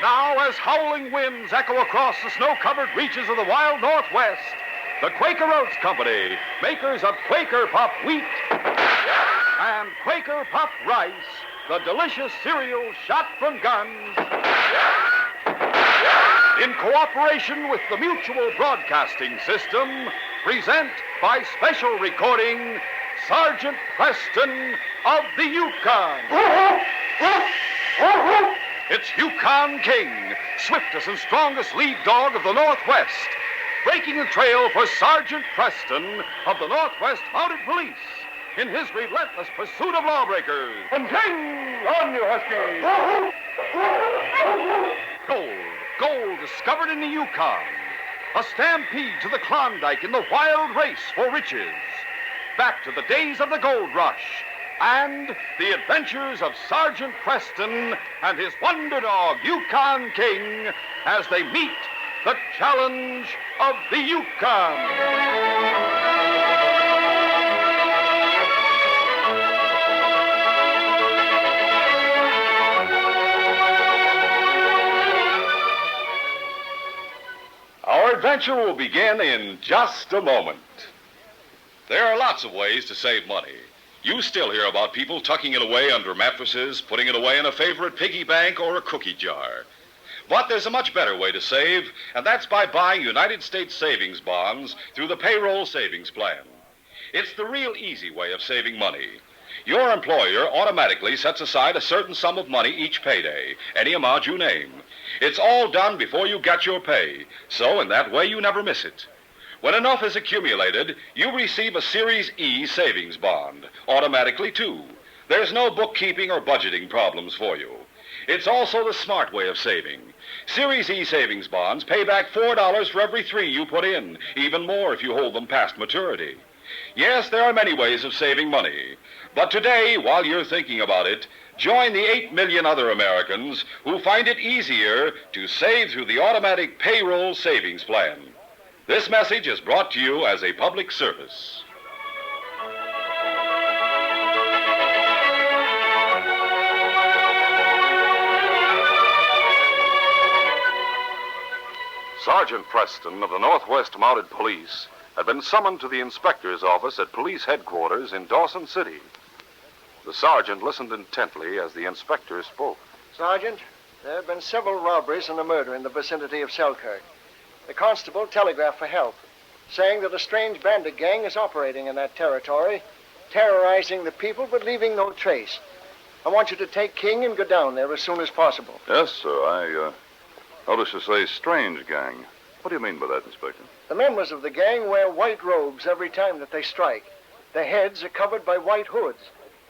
Now, as howling winds echo across the snow-covered reaches of the wild Northwest, the Quaker Oats Company, makers of Quaker Puff Wheat and Quaker Puff Rice, the delicious cereal shot from guns, in cooperation with the Mutual Broadcasting System, present by special recording Sergeant Preston of the Yukon. It's Yukon King, swiftest and strongest lead dog of the Northwest, breaking the trail for Sergeant Preston of the Northwest Mounted Police in his relentless pursuit of lawbreakers. And King, on you, Husky! Gold discovered in the Yukon. A stampede to the Klondike in the wild race for riches. Back to the days of the gold rush. And the adventures of Sergeant Preston and his wonder dog, Yukon King, as they meet the challenge of the Yukon. Our adventure will begin in just a moment. There are lots of ways to save money. You still hear about people tucking it away under mattresses, putting it away in a favorite piggy bank or a cookie jar. But there's a much better way to save, and that's by buying United States savings bonds through the payroll savings plan. It's the real easy way of saving money. Your employer automatically sets aside a certain sum of money each payday, any amount you name. It's all done before you get your pay, so in that way you never miss it. When enough is accumulated, you receive a Series E savings bond, automatically too. There's no bookkeeping or budgeting problems for you. It's also the smart way of saving. Series E savings bonds pay back $4 for every $3 you put in, even more if you hold them past maturity. Yes, there are many ways of saving money. But today, while you're thinking about it, join the 8 million other Americans who find it easier to save through the automatic payroll savings plan. This message is brought to you as a public service. Sergeant Preston of the Northwest Mounted Police had been summoned to the inspector's office at police headquarters in Dawson City. The sergeant listened intently as the inspector spoke. Sergeant, there have been several robberies and a murder in the vicinity of Selkirk. The constable telegraphed for help, saying that a strange bandit gang is operating in that territory, terrorizing the people but leaving no trace. I want you to take King and go down there as soon as possible. Yes, sir. I noticed you say strange gang. What do you mean by that, Inspector? The members of the gang wear white robes every time that they strike. Their heads are covered by white hoods.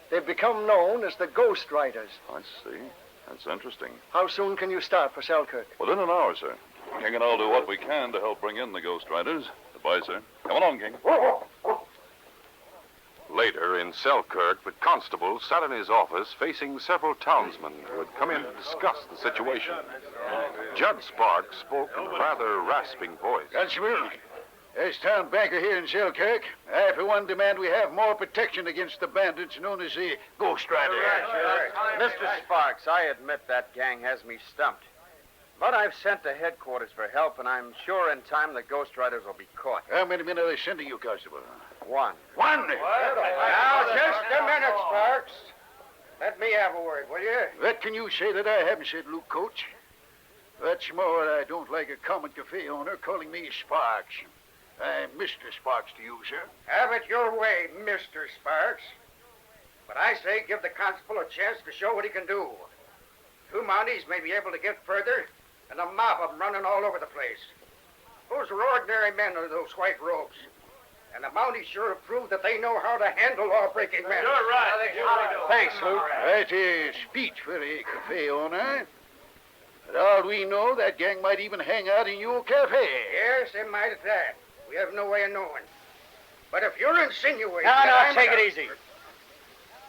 They've become known as the Ghost Riders. I see. That's interesting. How soon can you start for Selkirk? Within an hour, sir. King and I'll do what we can to help bring in the Ghost Riders. Goodbye, sir. Come along, King. Later, in Selkirk, the constable sat in his office facing several townsmen who had come in to discuss the situation. Judge Sparks spoke in a rather rasping voice. Constable, as town banker here in Selkirk, I, for one, demand we have more protection against the bandits known as the Ghost Riders. Mr. Sparks, I admit that gang has me stumped. But I've sent to headquarters for help, and I'm sure in time the Ghost Riders will be caught. How many men are they sending you, Constable? One. One? Now, just a minute, Sparks. Let me have a word, will you? What can you say that I haven't said, Luke Coach? What's more, I don't like a common cafe owner calling me Sparks. I'm Mr. Sparks to you, sir. Have it your way, Mr. Sparks. But I say give the constable a chance to show what he can do. 2 Mounties may be able to get further, and a mob of them running all over the place. Those are ordinary men under those white robes. And the Mounties sure have proved that they know how to handle law-breaking men. You're right. Thanks, Luke. That is speech for a cafe owner. But all we know, that gang might even hang out in your cafe. Yes, they might at that. We have no way of knowing. But if you're insinuating... Now, take it easy.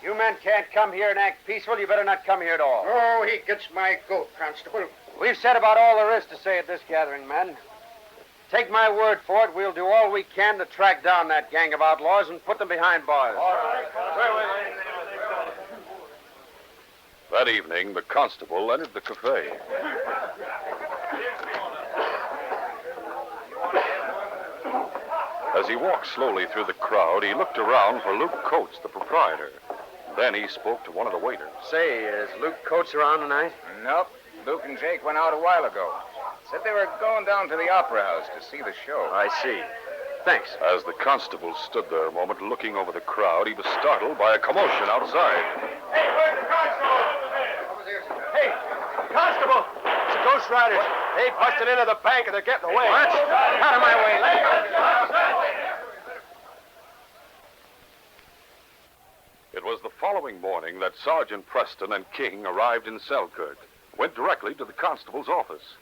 You men can't come here and act peaceful. You better not come here at all. Oh, he gets my goat, Constable. We've said about all there is to say at this gathering, men. Take my word for it, we'll do all we can to track down that gang of outlaws and put them behind bars. All right. That evening, the constable entered the cafe. As he walked slowly through the crowd, he looked around for Luke Coates, the proprietor. Then he spoke to one of the waiters. Say, is Luke Coates around tonight? Nope. Luke and Jake went out a while ago. Said they were going down to the Opera House to see the show. I see. Thanks. As the constable stood there a moment looking over the crowd, he was startled by a commotion outside. Hey, where's the constable? Hey, constable! It's the Ghost Riders. They busted into the bank and they're getting away. What? Out of my way. Let me go. It was the following morning that Sergeant Preston and King arrived in Selkirk, went directly to the constable's office.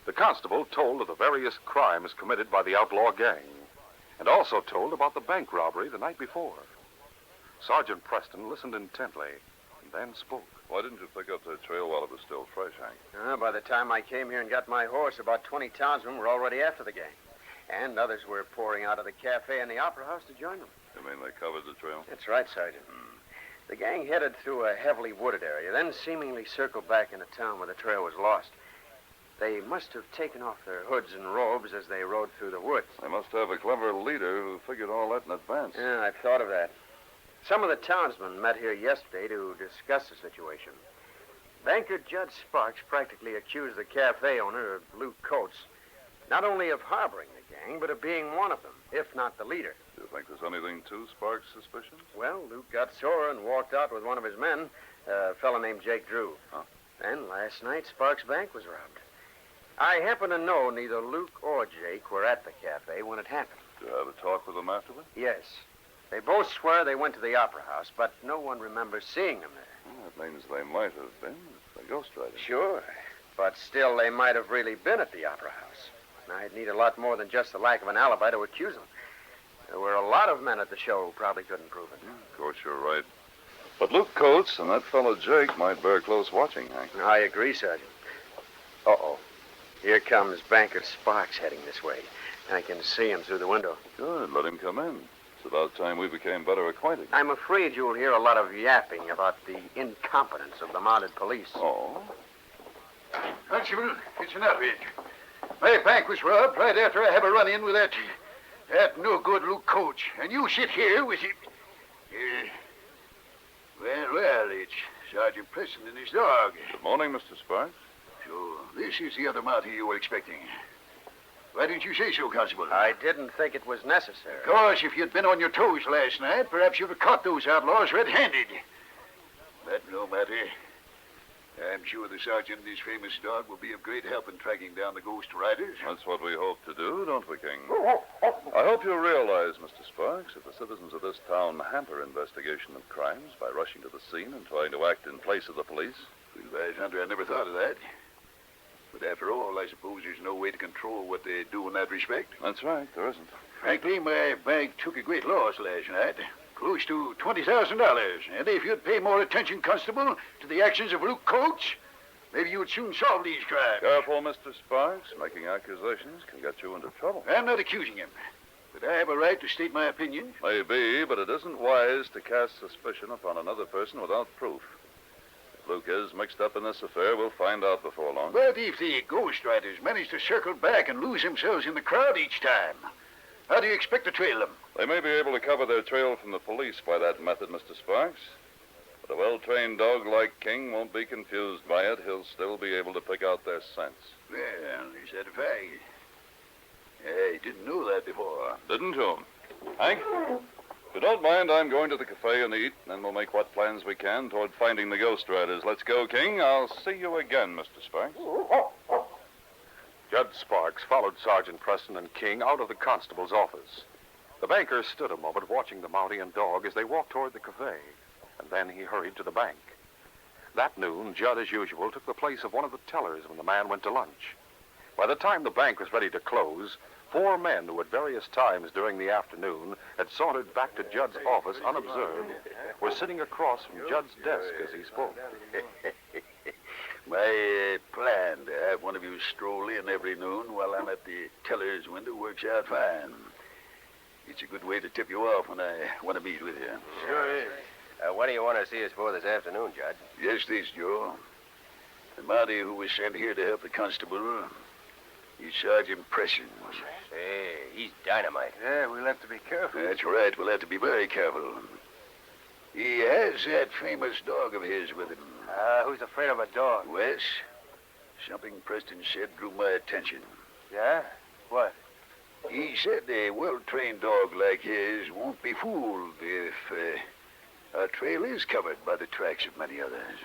The constable told of the various crimes committed by the outlaw gang, and also told about the bank robbery the night before. Sergeant Preston listened intently, and then spoke. Why didn't you pick up the trail while it was still fresh, Hank? By the time I came here and got my horse, about 20 townsmen were already after the gang. And others were pouring out of the cafe and the Opera House to join them. You mean they covered the trail? That's right, Sergeant. The gang headed through a heavily wooded area, then seemingly circled back into town where the trail was lost. They must have taken off their hoods and robes as they rode through the woods. They must have a clever leader who figured all that in advance. Yeah, I've thought of that. Some of the townsmen met here yesterday to discuss the situation. Banker Judge Sparks practically accused the cafe owner, of Luke Coates, not only of harboring the gang, but of being one of them, if not the leader. Do you think there's anything to Sparks' suspicions? Well, Luke got sore and walked out with one of his men, a fellow named Jake Drew. Huh? Then last night, Sparks' bank was robbed. I happen to know neither Luke or Jake were at the cafe when it happened. Did you have a talk with them afterward? Yes. They both swear they went to the Opera House, but no one remembers seeing them there. Well, that means they might have been the Ghost Riders. Sure. But still, they might have really been at the Opera House. I'd need a lot more than just the lack of an alibi to accuse them. There were a lot of men at the show who probably couldn't prove it. Of course, you're right. But Luke Coates and that fellow Jake might bear close watching, Hank. I agree, Sergeant. Uh-oh. Here comes Banker Sparks heading this way. I can see him through the window. Good. Let him come in. It's about time we became better acquainted. I'm afraid you'll hear a lot of yapping about the incompetence of the mounted police. Oh? Constable, it's an outrage. My bank was robbed right after I have a run-in with that no-good Luke Coates. And you sit here with it. Well, it's Sergeant Preston and his dog. Good morning, Mr. Sparks. So this is the other Mountie you were expecting. Why didn't you say so, Constable? I didn't think it was necessary. Of course, if you'd been on your toes last night, perhaps you'd have caught those outlaws red-handed. But no matter. I'm sure the sergeant and his famous dog will be of great help in tracking down the Ghost Riders. That's what we hope to do, don't we, King? I hope you realize, Mr. Sparks, if the citizens of this town hamper investigation of crimes by rushing to the scene and trying to act in place of the police. Well, Hunter, I never thought of that. But after all, I suppose there's no way to control what they do in that respect. That's right, there isn't. Frankly, my bank took a great loss last night. Close to $20,000. And if you'd pay more attention, Constable, to the actions of Luke Coates, maybe you'd soon solve these crimes. Careful, Mr. Sparks. Making accusations can get you into trouble. I'm not accusing him. But I have a right to state my opinion. Maybe, but it isn't wise to cast suspicion upon another person without proof. If Luke is mixed up in this affair, we'll find out before long. But if the Ghost Riders manage to circle back and lose themselves in the crowd each time, how do you expect to trail them? They may be able to cover their trail from the police by that method, Mr. Sparks. But a well-trained dog like King won't be confused by it. He'll still be able to pick out their scents. Well, is that a fact? I didn't know that before. Didn't you? Hank? If you don't mind, I'm going to the cafe and eat, then we'll make what plans we can toward finding the Ghost Riders. Let's go, King. I'll see you again, Mr. Sparks. Judge Sparks followed Sergeant Preston and King out of the constable's office. The banker stood a moment watching the Mountie and dog as they walked toward the cafe, and then he hurried to the bank. That noon, Judd, as usual, took the place of one of the tellers when the man went to lunch. By the time the bank was ready to close, 4 men who at various times during the afternoon had sauntered back to Judd's office unobserved were sitting across from Judd's desk as he spoke. My plan to have one of you stroll in every noon while I'm at the teller's window works out fine. It's a good way to tip you off when I want to meet with you. Sure is. What do you want to see us for this afternoon, Judge? Yes, this, Joe. The Mountie who was sent here to help the constable, he's Sergeant Preston. Say, he's dynamite. Yeah, we'll have to be careful. That's right. We'll have to be very careful. He has that famous dog of his with him. Who's afraid of a dog? Wes, something Preston said drew my attention. Yeah? What? He said a well-trained dog like his won't be fooled if our trail is covered by the tracks of many others.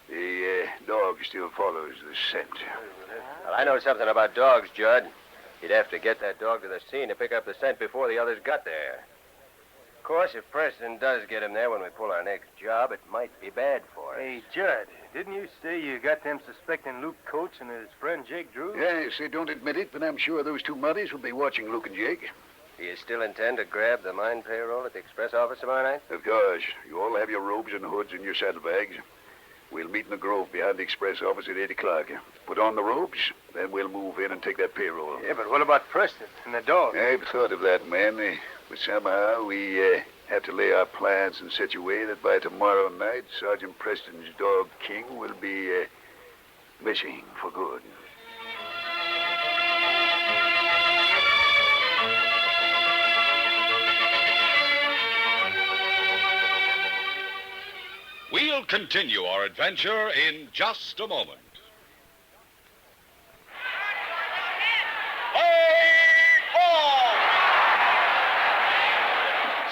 The dog still follows the scent. Well, I know something about dogs, Judd. You'd have to get that dog to the scene to pick up the scent before the others got there. Of course, if Preston does get him there when we pull our next job, it might be bad for us. Hey, Judd, didn't you say you got them suspecting Luke Coates and his friend Jake Drew? Yes, they don't admit it, but I'm sure those two muddies will be watching Luke and Jake. Do you still intend to grab the mine payroll at the express office tomorrow night? Of course. You all have your robes and hoods and your saddlebags. We'll meet in the grove behind the express office at 8 o'clock. Put on the robes, then we'll move in and take that payroll. Yeah, but what about Preston and the dog? I've thought of that, man. But somehow we have to lay our plans in such a way that by tomorrow night, Sergeant Preston's dog, King, will be missing for good. We'll continue our adventure in just a moment.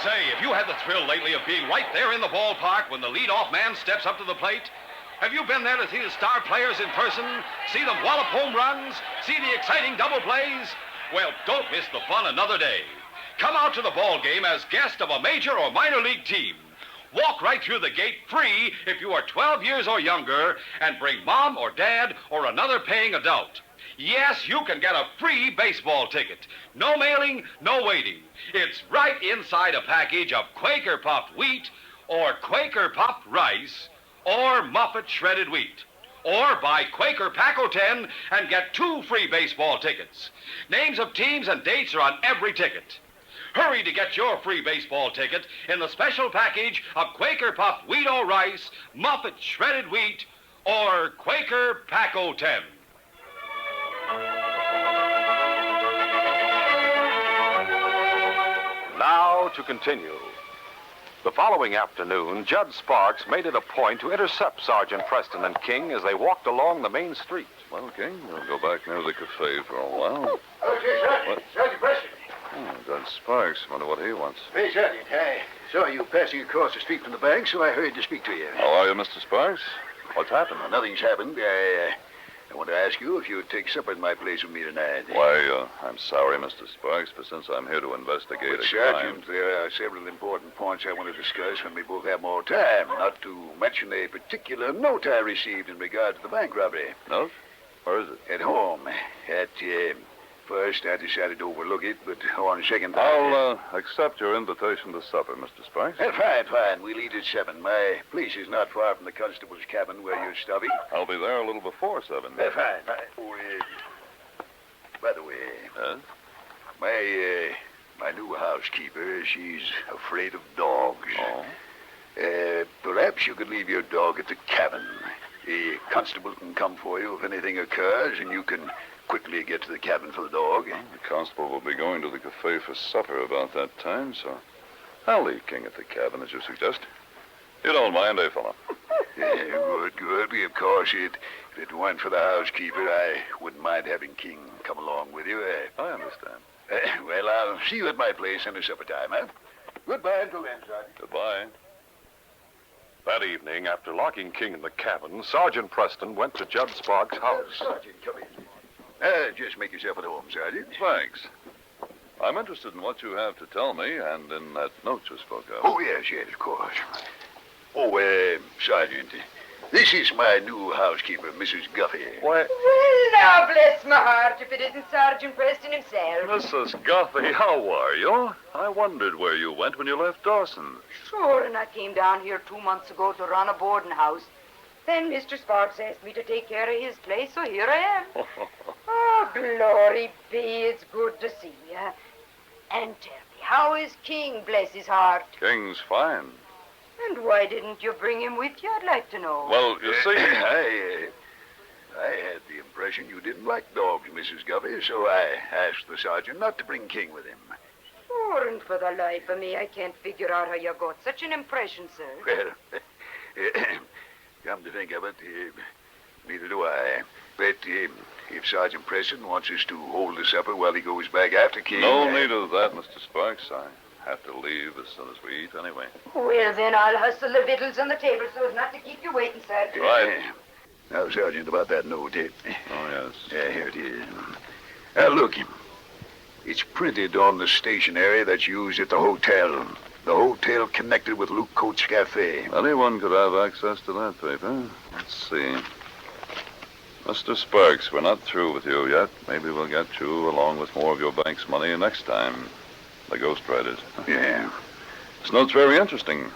Say, have you had the thrill lately of being right there in the ballpark when the leadoff man steps up to the plate? Have you been there to see the star players in person, see them wallop home runs, see the exciting double plays? Well, don't miss the fun another day. Come out to the ball game as guest of a major or minor league team. Walk right through the gate free if you are 12 years or younger and bring mom or dad or another paying adult. Yes, you can get a free baseball ticket. No mailing, no waiting. It's right inside a package of Quaker puffed wheat or Quaker puffed rice or Muffet shredded wheat. Or buy Quaker Pack 10 and get 2 free baseball tickets. Names of teams and dates are on every ticket. Hurry to get your free baseball ticket in the special package of Quaker puffed wheat or rice, Muffet shredded wheat, or Quaker Pack 10. Now to continue. The following afternoon, Judge Sparks made it a point to intercept Sergeant Preston and King as they walked along the main street. Well, King, we'll go back near the cafe for a while. Okay, Sergeant. Sergeant Preston. Oh, Judge Sparks. Wonder what he wants. Hey, Sergeant. I saw you passing across the street from the bank, so I hurried to speak to you. How are you, Mr. Sparks? What's happened? Nothing's happened. I want to ask you if you'd take supper at my place with me tonight. Why, I'm sorry, Mr. Sparks, but since I'm here to investigate But, a Sergeant, crime... there are several important points I want to discuss when we both have more time, not to mention a particular note I received in regard to the bank robbery. Note? Where is it? At home. First, I decided to overlook it, but on second thought... I'll accept your invitation to supper, Mr. Sparks. Fine. We'll eat at 7. My place is not far from the constable's cabin where you're stopping. I'll be there a little before 7. Fine. Oh, by the way... Yes? My new housekeeper, she's afraid of dogs. Oh? Perhaps you could leave your dog at the cabin. The constable can come for you if anything occurs, and you can quickly get to the cabin for the dog. Well, the constable will be going to the cafe for supper about that time, so I'll leave King at the cabin, as you suggest. You don't mind, eh, fella? Good. Of course, if it weren't for the housekeeper, I wouldn't mind having King come along with you. I understand. Well, I'll see you at my place in the supper time, huh? Goodbye until then, Sergeant. Goodbye. That evening, after locking King in the cabin, Sergeant Preston went to Judge Sparks' house. Sergeant, come in. Just make yourself at home, Sergeant. Thanks. I'm interested in what you have to tell me and in that note you spoke of. Oh, yes, of course. Oh, Sergeant, this is my new housekeeper, Mrs. Guffey. What? Well, now, bless my heart, if it isn't Sergeant Preston himself. Mrs. Guffey, how are you? I wondered where you went when you left Dawson. Sure, and I came down here 2 months ago to run a boarding house. Then Mr. Sparks asked me to take care of his place, so here I am. Oh, glory be, it's good to see you. And tell me, how is King, bless his heart? King's fine. And why didn't you bring him with you, I'd like to know? Well, you see... I had the impression you didn't like dogs, Mrs. Guffey, so I asked the sergeant not to bring King with him. Sure, and for the life of me, I can't figure out how you got such an impression, sir. Well, come to think of it, neither do I. But if Sergeant Preston wants us to hold the supper while he goes back after King... No need of that, Mr. Sparks. I have to leave as soon as we eat anyway. Well, then I'll hustle the victuals on the table so as not to keep you waiting, sir. Right. Now, Sergeant, about that note. Oh, yes. Yeah, here it is. Now, look. It's printed on the stationery that's used at the hotel. The hotel connected with Luke Coates' Cafe. Anyone could have access to that paper. Let's see. Mr. Sparks, we're not through with you yet. Maybe we'll get you along with more of your bank's money next time. The Ghost Riders. Yeah. This note's very interesting.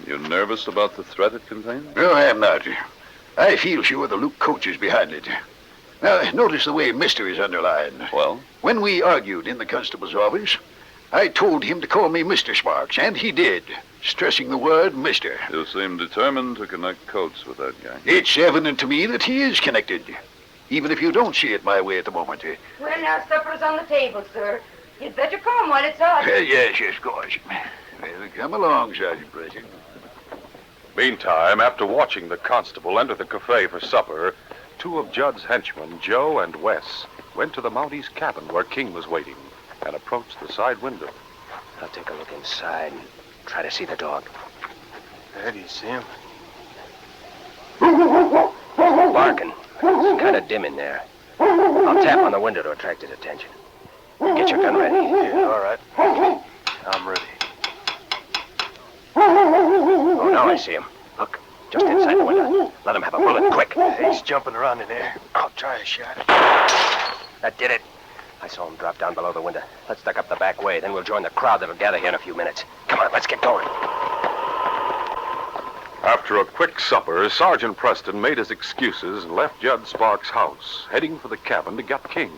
You nervous about the threat it contains? No, I am not. I feel sure the Luke Coates is behind it. Now, notice the way Mr. is underlined. Well? When we argued in the constable's office, I told him to call me Mr. Sparks, and he did, stressing the word Mr. You seem determined to connect Coates with that guy. It's evident to me that he is connected, even if you don't see it my way at the moment. Well, now, supper's on the table, sir. You'd better come while it's hot. Yes, of course. Well, come along, Sergeant Preston. Meantime, after watching the constable enter the cafe for supper, two of Judd's henchmen, Joe and Wes, went to the Mountie's cabin where King was waiting and approached the side window. I'll take a look inside and try to see the dog. There, do you see him? Barking. It's kind of dim in there. I'll tap on the window to attract his attention. Get your gun ready. Yeah, all right. I'm ready. Oh, now I see him. Look, just inside the window. Let him have a bullet, quick. He's jumping around in there. I'll try a shot. That did it. I saw him drop down below the window. Let's duck up the back way, then we'll join the crowd that'll gather here in a few minutes. Come on, let's get going. After a quick supper, Sergeant Preston made his excuses and left Judd Sparks' house, heading for the cabin to get King.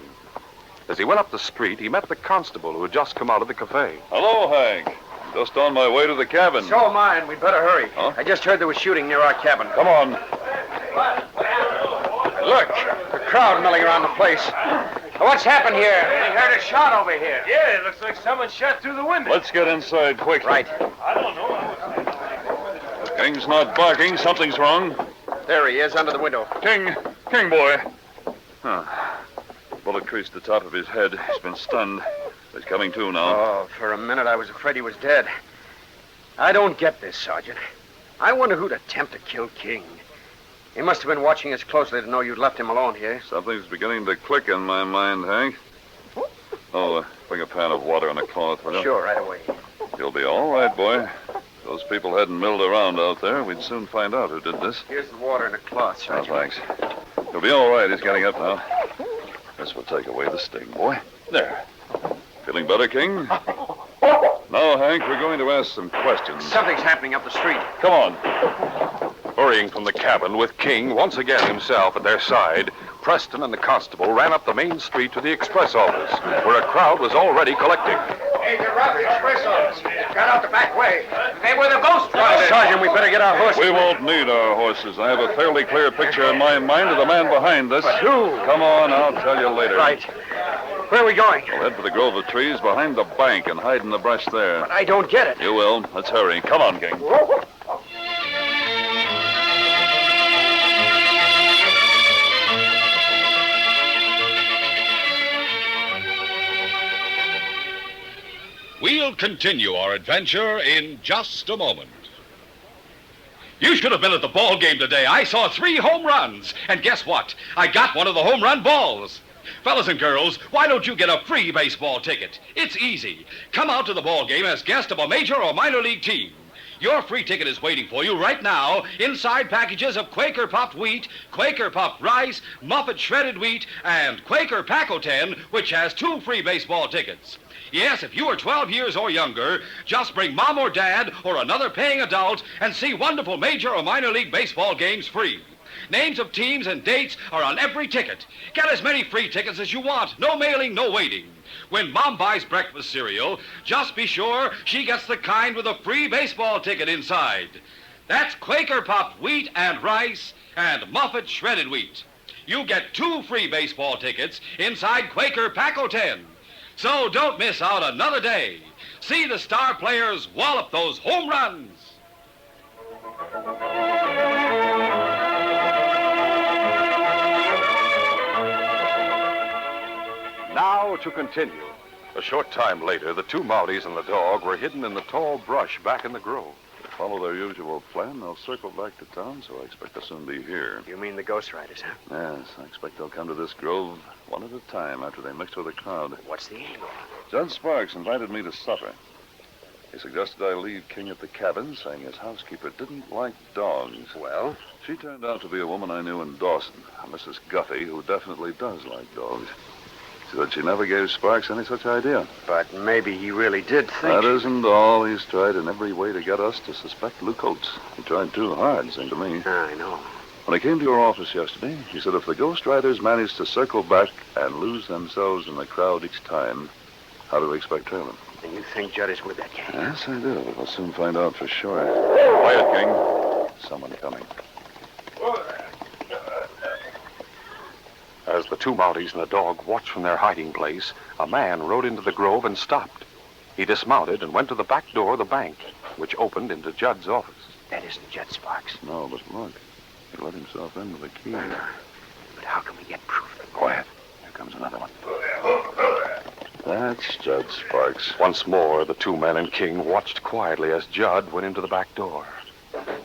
As he went up the street, he met the constable who had just come out of the cafe. Hello, Hank. Just on my way to the cabin. So am I, and we'd better hurry. Huh? I just heard there was shooting near our cabin. Come on. Look, the crowd milling around the place. What's happened here? We heard a shot over here. Yeah, it looks like someone shot through the window. Let's get inside quickly. Right. I don't know. King's not barking. Something's wrong. There he is, under the window. King boy. Huh. Bullet creased the top of his head. He's been stunned. He's coming to now. Oh, for a minute I was afraid he was dead. I don't get this, Sergeant. I wonder who'd attempt to kill King. He must have been watching us closely to know you'd left him alone here. Something's beginning to click in my mind, Hank. Oh, bring a pan of water and a cloth, will you? Sure, right away. You'll be all right, boy. If those people hadn't milled around out there, we'd soon find out who did this. Here's the water and a cloth, Oh, Sergeant. thanks. You'll be all right. He's getting up now. This will take away the sting, boy. There. Feeling better, King? Now, Hank, we're going to ask some questions. Something's happening up the street. Come on. Hurrying from the cabin with King once again himself at their side, Preston and the constable ran up the main street to the express office, where a crowd was already collecting. Hey, they're robbing the express office. Got out the back way. They were the Ghost Riders. Sergeant, we better get our horses. We won't need our horses. I have a fairly clear picture in my mind of the man behind us. But who? Come on, I'll tell you later. Right. Where are we going? We'll head for the grove of trees behind the bank and hide in the brush there. But I don't get it. You will. Let's hurry. Come on, King. We'll continue our adventure in just a moment. You should have been at the ball game today. I saw 3 home runs. And guess what? I got one of the home run balls. Fellas and girls, why don't you get a free baseball ticket? It's easy. Come out to the ball game as guest of a major or minor league team. Your free ticket is waiting for you right now inside packages of Quaker puffed wheat, Quaker puffed rice, Muffet shredded wheat, and Quaker Pack-O-Ten, which has 2 free baseball tickets. Yes, if you are 12 years or younger, just bring mom or dad or another paying adult and see wonderful major or minor league baseball games free. Names of teams and dates are on every ticket. Get as many free tickets as you want. No mailing, no waiting. When Mom buys breakfast cereal, just be sure she gets the kind with a free baseball ticket inside. That's Quaker Puffed wheat and rice and Muffet shredded wheat. You get 2 free baseball tickets inside Quaker Pack-O-10. So don't miss out another day. See the star players wallop those home runs. Now to continue. A short time later, the 2 Mounties and the dog were hidden in the tall brush back in the grove. Follow their usual plan. They'll circle back to town, so I expect they'll soon be here. You mean the Ghost Riders, huh? Yes, I expect they'll come to this grove one at a time after they mix with the crowd. What's the angle? Judge Sparks invited me to supper. He suggested I leave King at the cabin, saying his housekeeper didn't like dogs. Well? She turned out to be a woman I knew in Dawson, a Mrs. Guffey, who definitely does like dogs. She said she never gave Sparks any such idea. But maybe he really did think... That isn't all. He's tried in every way to get us to suspect Luke Oates. He tried too hard, it seemed to me. I know. When I came to your office yesterday, he said if the Ghost Riders managed to circle back and lose themselves in the crowd each time, how do we expect trailing? And you think Judd is with that gang? Yes, I do, but we'll soon find out for sure. Quiet, King. Someone coming. As the 2 Mounties and the dog watched from their hiding place, a man rode into the grove and stopped. He dismounted and went to the back door of the bank, which opened into Judd's office. That isn't Judd Sparks. No, but look. He let himself in with a key. But how can we get proof? Quiet. Here comes another one. That's Judge Sparks. Once more, the 2 men and King watched quietly as Judd went into the back door.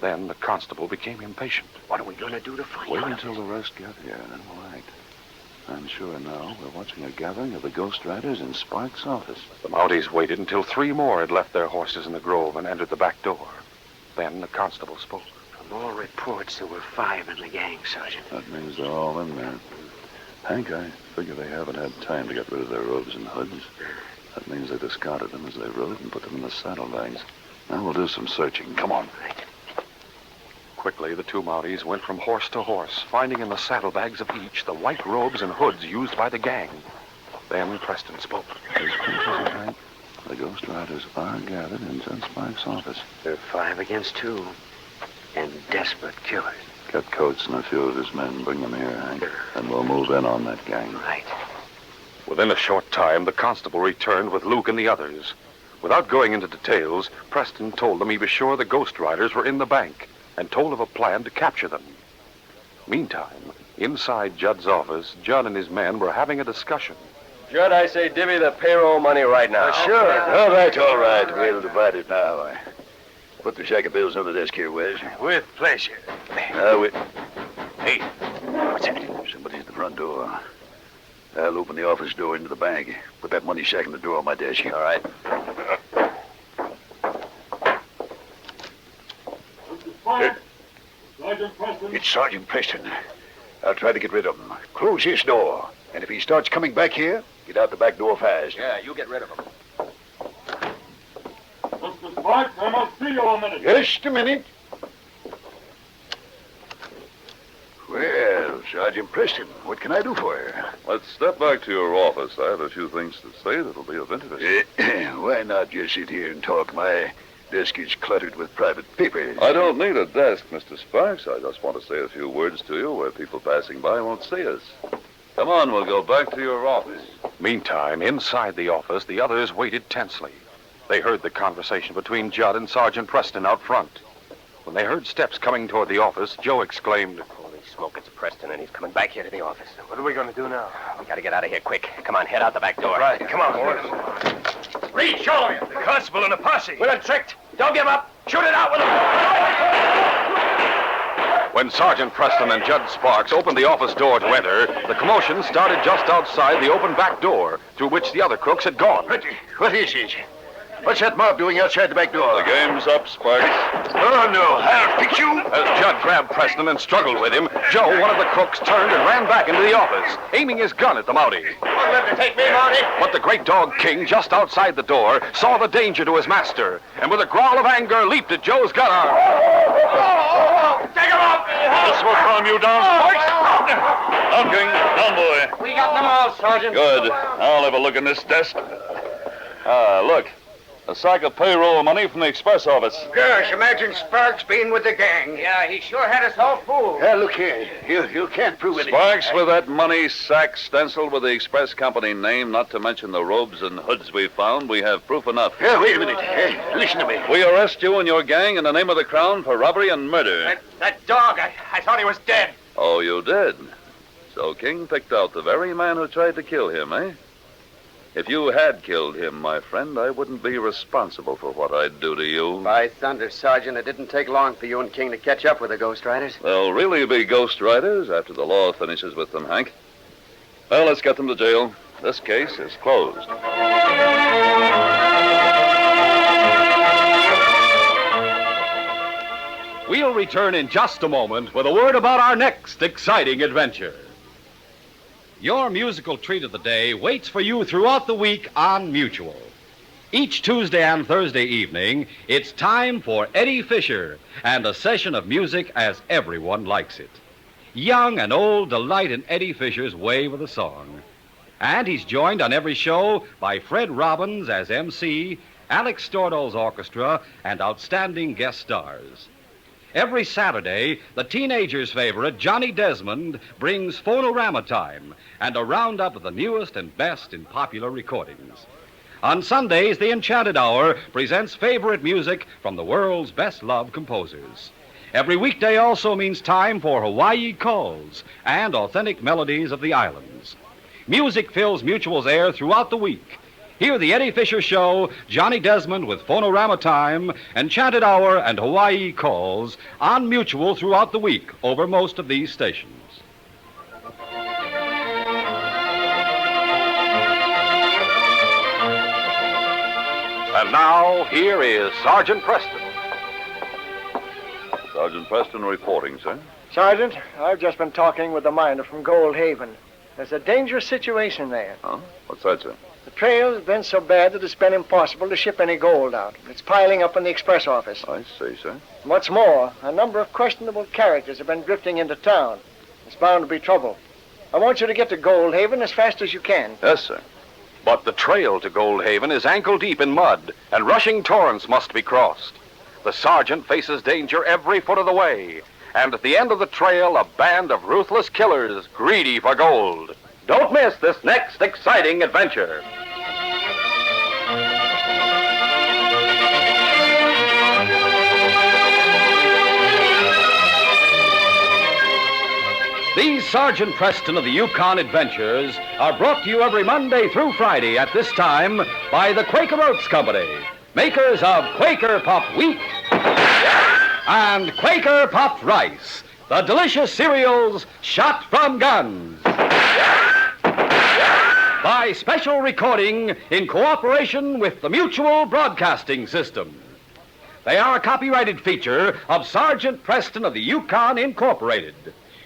Then the constable became impatient. What are we going to do to find Wait out? until the rest get here, and then we'll act. I'm sure now we're watching a gathering of the Ghost Riders in Sparks' office. The Mounties waited until 3 more had left their horses in the grove and entered the back door. Then the constable spoke. From all reports, there were 5 in the gang, Sergeant. That means they're all in there. Hank, I figure they haven't had time to get rid of their robes and hoods. That means they discarded them as they rode and put them in the saddlebags. Now we'll do some searching. Come on. Right. Quickly, the 2 Mounties went from horse to horse, finding in the saddlebags of each the white robes and hoods used by the gang. Then Preston spoke. His pictures are right. The Ghost Riders are gathered in Judge Sparks' office. They're 5 against 2. And desperate killers. Get Coates and a few of his men. Bring them here, Hank. And we'll move in on that gang. Right. Within a short time, the constable returned with Luke and the others. Without going into details, Preston told them he was sure the Ghost Riders were in the bank and told of a plan to capture them. Meantime, inside Judd's office, Judd and his men were having a discussion. Judd, I say divvy the payroll money right now. Sure. All right. We'll divide it now. Put the check of bills on the desk here, Wes. With pleasure. Hey, what's that? Somebody's at the front door. I'll open the office door into the bank. Put that money sack in the drawer of my desk. All right. Sergeant Preston. It's Sergeant Preston. I'll try to get rid of him. Close this door. And if he starts coming back here, get out the back door fast. Yeah, you get rid of him. Mr. Sparks, I must see you a minute. Just a minute. Well, Sergeant Preston, what can I do for you? Let's step back to your office. I have a few things to say that'll be of interest. Why not just sit here and talk? My desk is cluttered with private papers. I don't need a desk, Mr. Sparks. I just want to say a few words to you where people passing by won't see us. Come on, we'll go back to your office. Meantime, inside the office, the others waited tensely. They heard the conversation between Judd and Sergeant Preston out front. When they heard steps coming toward the office, Joe exclaimed, Holy smoke, it's Preston, and he's coming back here to the office. What are we going to do now? We got to get out of here quick. Come on, head out the back door. Right. Come on, boys. Reed, show him. The constable and the posse. We're tricked. Don't give up. Shoot it out with When Sergeant Preston and Judd Sparks opened the office door to enter, the commotion started just outside the open back door, through which the other crooks had gone. What is it? What's that mob doing outside the back door? The game's up, Sparks. Oh, no. I'll fix you. As Judd grabbed Preston and struggled with him, Joe, one of the crooks, turned and ran back into the office, aiming his gun at the Mountie. Won't let them take me, Mountie. But the great dog King, just outside the door, saw the danger to his master, and with a growl of anger, leaped at Joe's gun arm. Take him up! This will calm you down, Sparks. Down, King. Down, boy. We got them all, Sergeant. Good. I'll have a look in this desk. Look. A sack of payroll money from the express office. Gosh, imagine Sparks being with the gang. Yeah, he sure had us all fooled. Look here. You can't prove it. Sparks, with that money sack stenciled with the express company name, not to mention the robes and hoods we found, we have proof enough. Wait a minute. Listen to me. We arrest you and your gang in the name of the Crown for robbery and murder. That dog, I thought he was dead. Oh, you did? So King picked out the very man who tried to kill him, eh? If you had killed him, my friend, I wouldn't be responsible for what I'd do to you. By thunder, Sergeant, it didn't take long for you and King to catch up with the Ghost Riders. They'll really be Ghost Riders after the law finishes with them, Hank. Well, let's get them to jail. This case is closed. We'll return in just a moment with a word about our next exciting adventure. Your musical treat of the day waits for you throughout the week on Mutual. Each Tuesday and Thursday evening, it's time for Eddie Fisher and a session of music as everyone likes it. Young and old delight in Eddie Fisher's way with a song. And he's joined on every show by Fred Robbins as MC, Alex Stordahl's orchestra, and outstanding guest stars. Every Saturday, the teenager's favorite, Johnny Desmond, brings Phonorama Time and a roundup of the newest and best in popular recordings. On Sundays, the Enchanted Hour presents favorite music from the world's best-loved composers. Every weekday also means time for Hawaii Calls and authentic melodies of the islands. Music fills Mutual's air throughout the week. Hear the Eddie Fisher Show, Johnny Desmond with Phonorama Time, Enchanted Hour, and Hawaii Calls on Mutual throughout the week over most of these stations. And now, here is Sergeant Preston. Sergeant Preston reporting, sir. Sergeant, I've just been talking with the miner from Gold Haven. There's a dangerous situation there. Huh? What's that, sir? The trail has been so bad that it's been impossible to ship any gold out. It's piling up in the express office. I see, sir. And what's more, a number of questionable characters have been drifting into town. It's bound to be trouble. I want you to get to Gold Haven as fast as you can. Yes, sir. But the trail to Gold Haven is ankle deep in mud, and rushing torrents must be crossed. The sergeant faces danger every foot of the way, and at the end of the trail, a band of ruthless killers greedy for gold. Don't miss this next exciting adventure. These Sergeant Preston of the Yukon Adventures are brought to you every Monday through Friday at this time by the Quaker Oats Company, makers of Quaker Puffed Wheat and Quaker Puffed Rice, the delicious cereals shot from guns. By special recording in cooperation with the Mutual Broadcasting System. They are a copyrighted feature of Sergeant Preston of the Yukon Incorporated.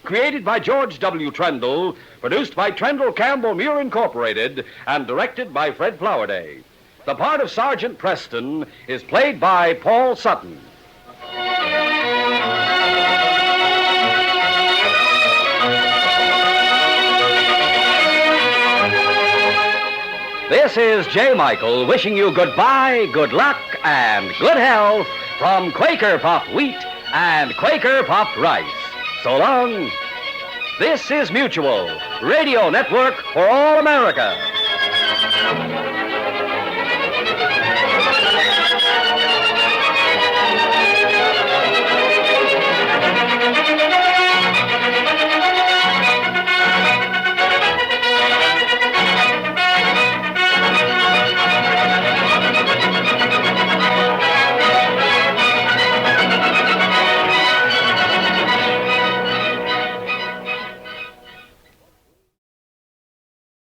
Created by George W. Trendle, produced by Trendle Campbell Muir Incorporated, and directed by Fred Flowerday. The part of Sergeant Preston is played by Paul Sutton. This is J. Michael wishing you goodbye, good luck, and good health from Quaker Puffed Wheat and Quaker Puffed Rice. So long. This is Mutual, Radio Network for all America.